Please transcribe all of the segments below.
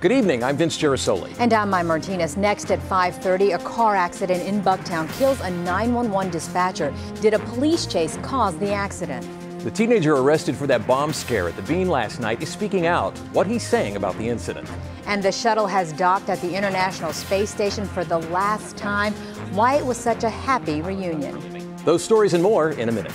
Good evening, I'm Vince Gerasole. And I'm Maya Martinez. Next at 5:30, a car accident in Bucktown kills a 911 dispatcher. Did a police chase cause the accident? The teenager arrested for that bomb scare at the Bean last night is speaking out what he's saying about the incident. And the shuttle has docked at the International Space Station for the last time. Why it was such a happy reunion. Those stories and more in a minute.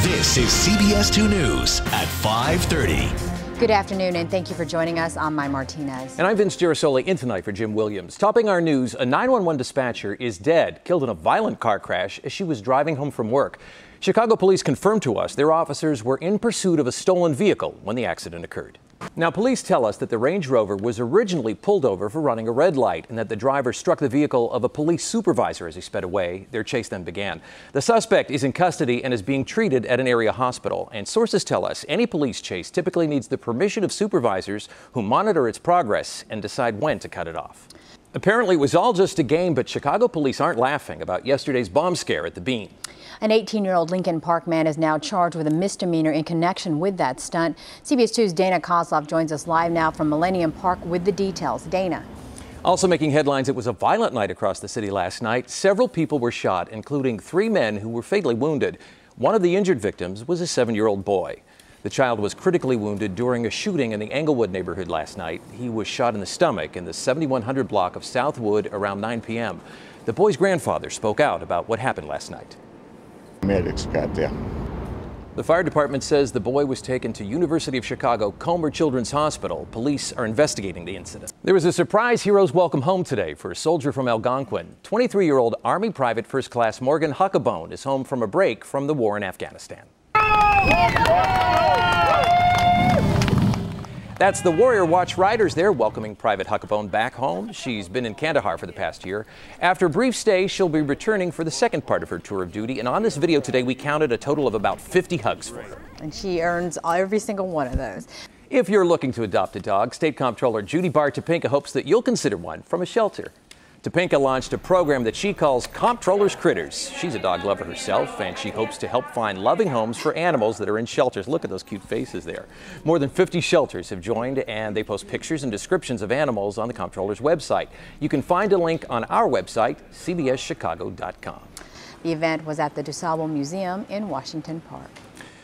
This is CBS 2 News at 5:30. Good afternoon, and thank you for joining us. I'm Maya Martinez. And I'm Vince Gerasole, in tonight for Jim Williams. Topping our news, a 911 dispatcher is dead, killed in a violent car crash as she was driving home from work. Chicago police confirmed to us their officers were in pursuit of a stolen vehicle when the accident occurred. Now, police tell us that the Range Rover was originally pulled over for running a red light and that the driver struck the vehicle of a police supervisor as he sped away. Their chase then began. The suspect is in custody and is being treated at an area hospital. And sources tell us any police chase typically needs the permission of supervisors who monitor its progress and decide when to cut it off. Apparently, it was all just a game, but Chicago police aren't laughing about yesterday's bomb scare at the Bean. An 18-year-old Lincoln Park man is now charged with a misdemeanor in connection with that stunt. CBS 2's Dana Kozlov joins us live now from Millennium Park with the details. Dana. Also making headlines, it was a violent night across the city last night. Several people were shot, including 3 men who were fatally wounded. One of the injured victims was a 7-year-old boy. The child was critically wounded during a shooting in the Englewood neighborhood last night. He was shot in the stomach in the 7100 block of Southwood around 9 p.m. The boy's grandfather spoke out about what happened last night. Medics got there. The fire department says the boy was taken to University of Chicago Comer Children's Hospital. Police are investigating the incident. There was a surprise hero's welcome home today for a soldier from Algonquin. 23-year-old Army Private First Class Morgan Huckabone is home from a break from the war in Afghanistan. That's the Warrior Watch Riders there welcoming Private Huckabone back home. She's been in Kandahar for the past year. After a brief stay, she'll be returning for the second part of her tour of duty. And on this video today, we counted a total of about 50 hugs for her. And she earns every single one of those. If you're looking to adopt a dog, State Comptroller Judy Barr-Topinka hopes that you'll consider one from a shelter. Topinka launched a program that she calls Comptroller's Critters. She's a dog lover herself, and she hopes to help find loving homes for animals that are in shelters. Look at those cute faces there. More than 50 shelters have joined, and they post pictures and descriptions of animals on the Comptroller's website. You can find a link on our website, cbschicago.com. The event was at the DuSable Museum in Washington Park.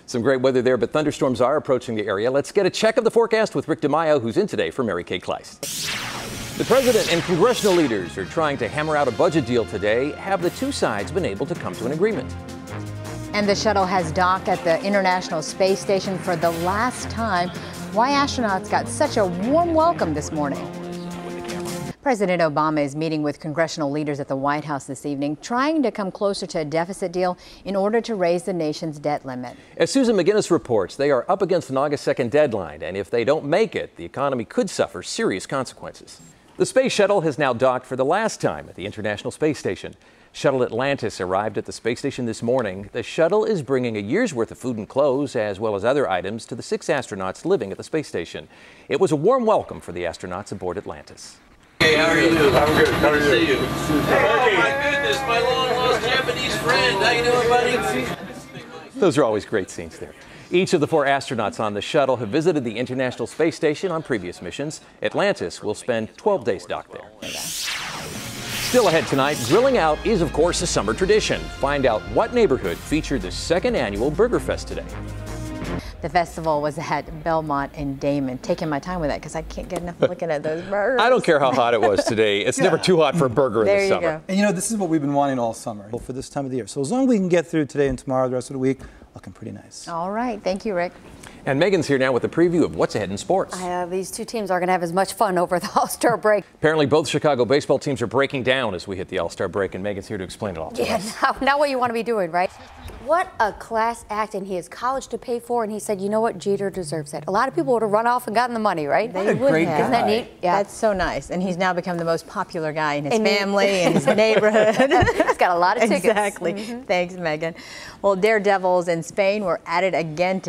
Some great weather there, but thunderstorms are approaching the area. Let's get a check of the forecast with Rick DeMaio, who's in today for Mary Kay Kleist. The president and congressional leaders are trying to hammer out a budget deal today. Have the two sides been able to come to an agreement? And the shuttle has docked at the International Space Station for the last time. Why astronauts got such a warm welcome this morning? President Obama is meeting with congressional leaders at the White House this evening, trying to come closer to a deficit deal in order to raise the nation's debt limit. As Susan McGinnis reports, they are up against an August 2nd deadline, and if they don't make it, the economy could suffer serious consequences. The space shuttle has now docked for the last time at the International Space Station. Shuttle Atlantis arrived at the space station this morning. The shuttle is bringing a year's worth of food and clothes, as well as other items, to the 6 astronauts living at the space station. It was a warm welcome for the astronauts aboard Atlantis. Hey, how are you? I'm good. How are you? See you. Oh my goodness, my long-lost Japanese friend. How you doing, buddy? Those are always great scenes there. Each of the 4 astronauts on the shuttle have visited the International Space Station on previous missions. Atlantis will spend 12 days docked there. Still ahead tonight, grilling out is, of course, a summer tradition. Find out what neighborhood featured the 2nd annual Burger Fest today. The festival was at Belmont and Damon. Taking my time with that because I can't get enough looking at those burgers. I don't care how hot it was today. It's never too hot for a burger in the summer. There you go. And you know, this is what we've been wanting all summer for this time of the year. So as long as we can get through today and tomorrow, the rest of the week, looking pretty nice. All right. Thank you, Rick. And Megan's here now with a preview of what's ahead in sports. These two teams are going to have as much fun over the All-Star break. Apparently, both Chicago baseball teams are breaking down as we hit the All-Star break, and Megan's here to explain it all to us. Now what you want to be doing, right? What a class act, and he has college to pay for, and he said, you know what, Jeter deserves it. A lot of people would have run off and gotten the money, right? They would have. Isn't that neat? Yeah. That's so nice. And he's now become the most popular guy in his family and his neighborhood. He's got a lot of tickets. Exactly. Thanks, Megan. Well, Daredevils in Spain were at it again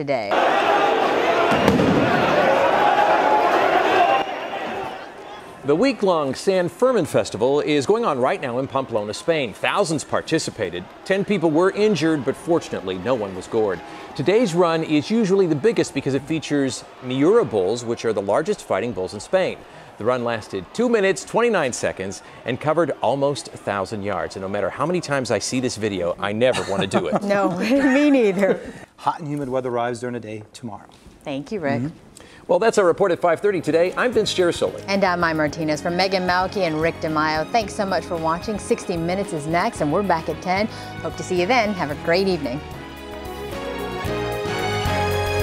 The week-long San Fermin Festival is going on right now in Pamplona, Spain. Thousands participated. 10 people were injured, but fortunately, no one was gored. Today's run is usually the biggest because it features Miura bulls, which are the largest fighting bulls in Spain. The run lasted 2 minutes, 29 seconds, and covered almost 1,000 yards. And no matter how many times I see this video, I never want to do it. No, me neither. Hot and humid weather arrives during the day tomorrow. Thank you, Rick. Well, that's our report at 5:30 today. I'm Vince Gerasole. And I'm Mai Martinez. From Megan Malky and Rick DeMaio, thanks so much for watching. 60 Minutes is next, and we're back at 10. Hope to see you then. Have a great evening.